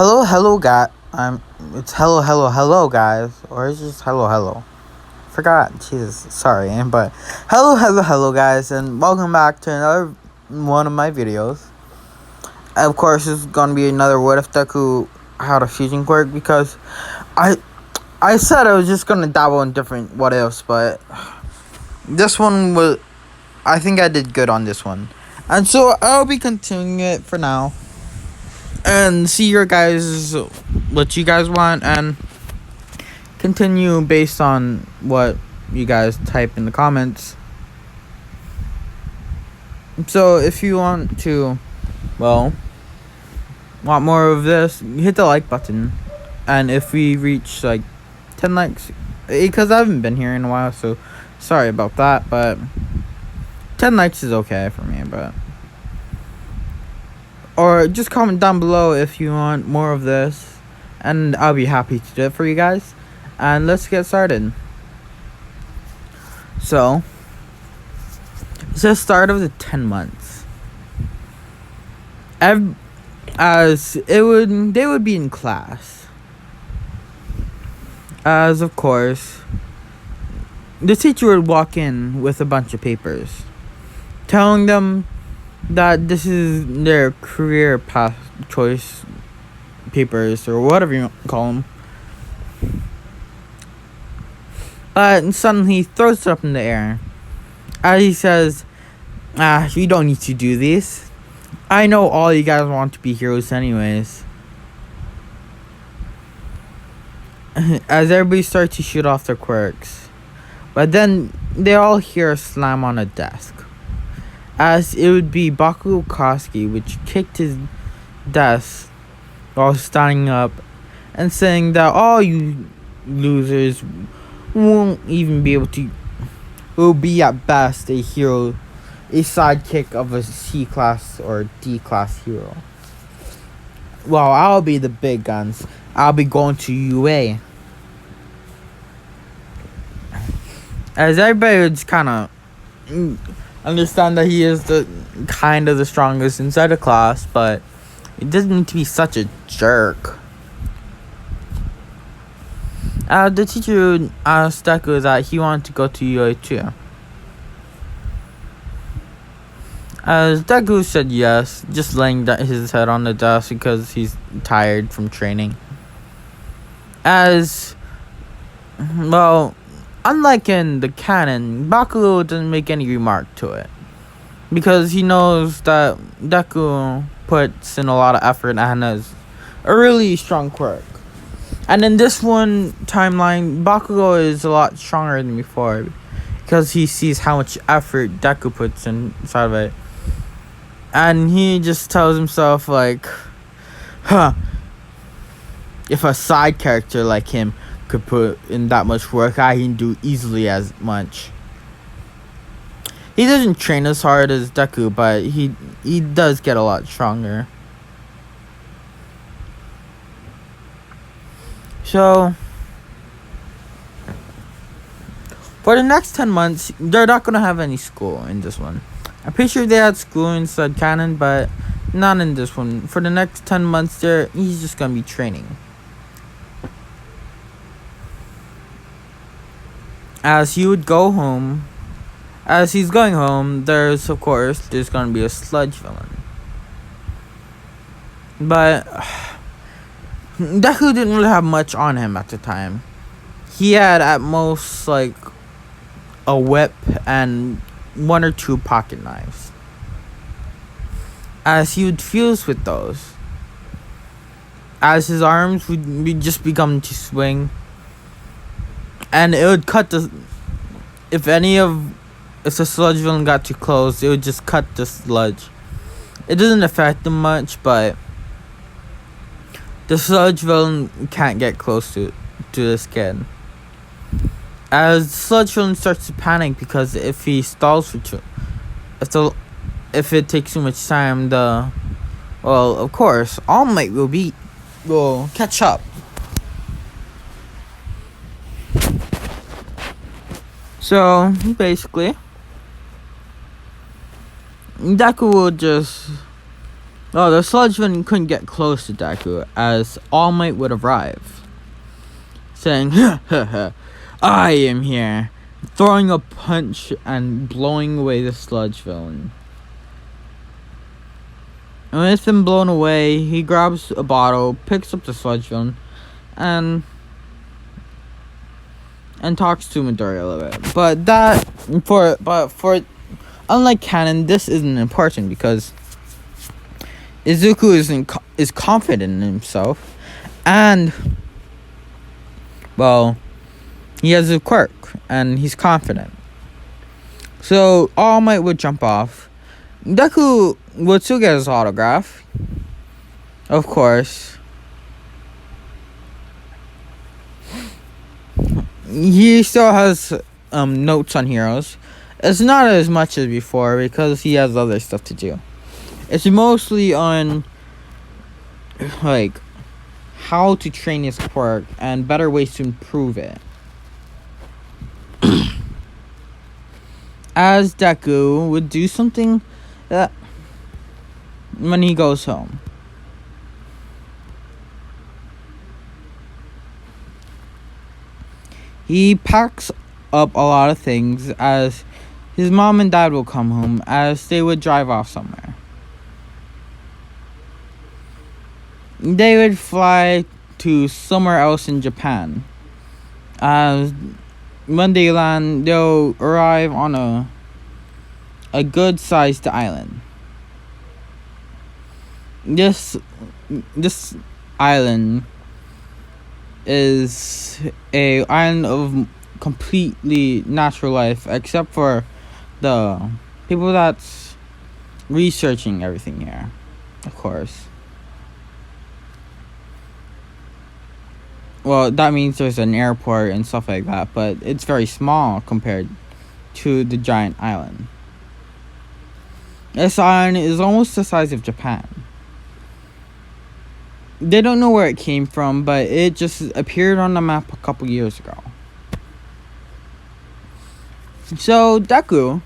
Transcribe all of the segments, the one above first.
Hello, guy. It's hello, guys, or it's just hello. Forgot. Jesus, sorry, but hello, guys, and welcome back to another one of my videos. Of course, it's gonna be another what if deku had a fusion quirk because I said I was just gonna dabble in different what ifs, but this one was I think I did good on this one, and so I'll be continuing it for now. And see your guys what you guys want and continue based on what you guys type in the comments. So if you want want more of this, hit the like button. And if we reach like 10 likes, because I haven't been here in a while, so sorry about that, but 10 likes is okay for me. But or just comment down below if you want more of this, and I'll be happy to do it for you guys. And let's get started. So, it's the start of the 10 months. They would be in class. As of course, the teacher would walk in with a bunch of papers, telling them that this is their career path choice papers, or whatever you call them. And suddenly he throws it up in the air. As he says, you don't need to do this. I know all you guys want to be heroes anyways. As everybody starts to shoot off their quirks. But then they all hear a slam on a desk. As it would be Bakugo Koski, which kicked his desk while standing up and saying that all you losers won't even be able to, will be at best a hero, a sidekick of a C class or D class hero. Well, I'll be the big guns. I'll be going to UA. As everybody would kind of understand that he is the strongest inside the class, but he doesn't need to be such a jerk. The teacher asked Deku that he wanted to go to UA too. As Deku said yes, just laying his head on the desk because he's tired from training. Unlike in the canon, Bakugo doesn't make any remark to it, because he knows that Deku puts in a lot of effort and has a really strong quirk. And in this one timeline, Bakugo is a lot stronger than before, because he sees how much effort Deku puts inside of it. And he just tells himself like, if a side character like him could put in that much work, I can do easily as much. He doesn't train as hard as Deku, but he does get a lot stronger. So, for the next 10 months, they're not going to have any school in this one. I'm pretty sure they had school inside canon, but not in this one. For the next 10 months, he's just going to be training. As he would go home, as he's going home, there's going to be a sludge villain. But Deku didn't really have much on him at the time. He had at most like a whip and 1 or 2 pocket knives. As he would fuse with those, as his arms would just begin to swing, and it would cut if the sludge villain got too close, it would just cut the sludge. It doesn't affect them much, but the sludge villain can't get close to this kid. As the sludge villain starts to panic, because if he stalls if it takes too much time, of course, All Might will catch up. So basically, Deku will just Oh, the sludgeman couldn't get close to Deku as All Might would arrive, saying, "Ha ha ha, I am here," throwing a punch and blowing away the sludge villain. And when it's been blown away, he grabs a bottle, picks up the sludge villain, and talks to Midoriya a little bit. But for unlike canon, this isn't important because Izuku is confident in himself, and well, he has a quirk and he's confident. So All Might would jump off. Deku would still get his autograph, of course. He still has notes on heroes. It's not as much as before because he has other stuff to do. It's mostly on like how to train his quirk and better ways to improve it. As Deku would do something that when he goes home. He packs up a lot of things as his mom and dad will come home as they would drive off somewhere. They would fly to somewhere else in Japan. As when they land, they'll arrive on a good-sized island. This island is a island of completely natural life, except for the people that's researching everything here, of course. Well, that means there's an airport and stuff like that, but it's very small compared to the giant island. This island is almost the size of Japan. They don't know where it came from, but it just appeared on the map a couple years ago. So, Deku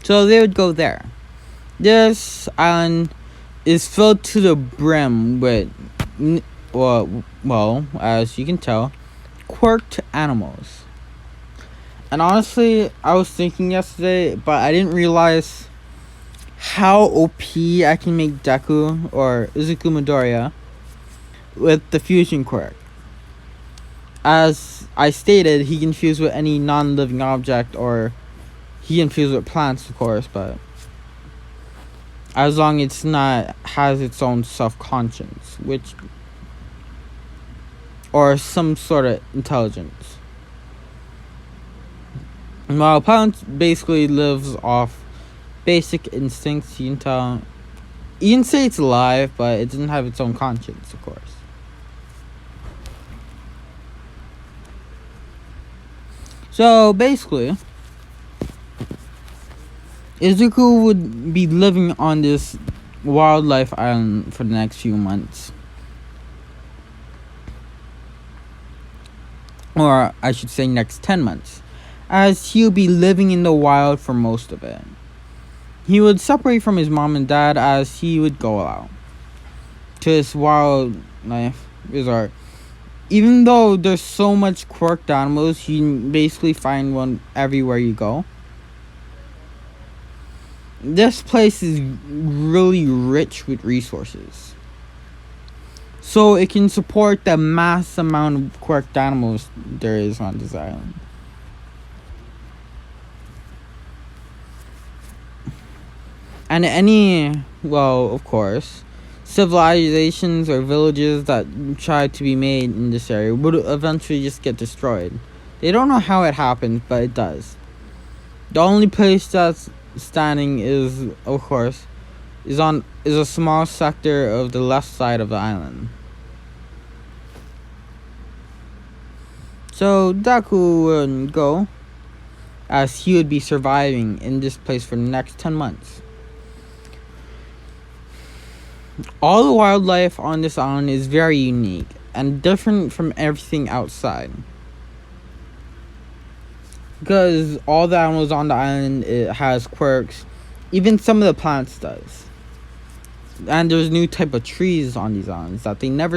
so they would go there. This island is filled to the brim with, well, as you can tell, quirked animals. And honestly, I was thinking yesterday, but I didn't realize how OP I can make Deku or Izuku Midoriya with the fusion quirk. As I stated, he can fuse with any non-living object, or he can fuse with plants, of course, but as long as it's not has its own self-conscience, or some sort of intelligence. While plants basically lives off basic instincts, you can say it's alive, but it doesn't have its own conscience, of course. So basically, Izuku would be living on this wildlife island for the next few months. Or I should say next 10 months. As he'll be living in the wild for most of it. He would separate from his mom and dad as he would go out to this wildlife resort. Even though there's so much quirked animals, you can basically find one everywhere you go. This place is really rich with resources, so it can support the mass amount of quirked animals there is on this island. And of course, civilizations or villages that try to be made in this area would eventually just get destroyed. They don't know how it happened, but it does. The only place that's standing is, of course, is a small sector of the left side of the island. So Deku would go, as he would be surviving in this place for the next 10 months. All the wildlife on this island is very unique and different from everything outside. because all the animals on the island, it has quirks. Even some of the plants does. And there's new type of trees on these islands that they never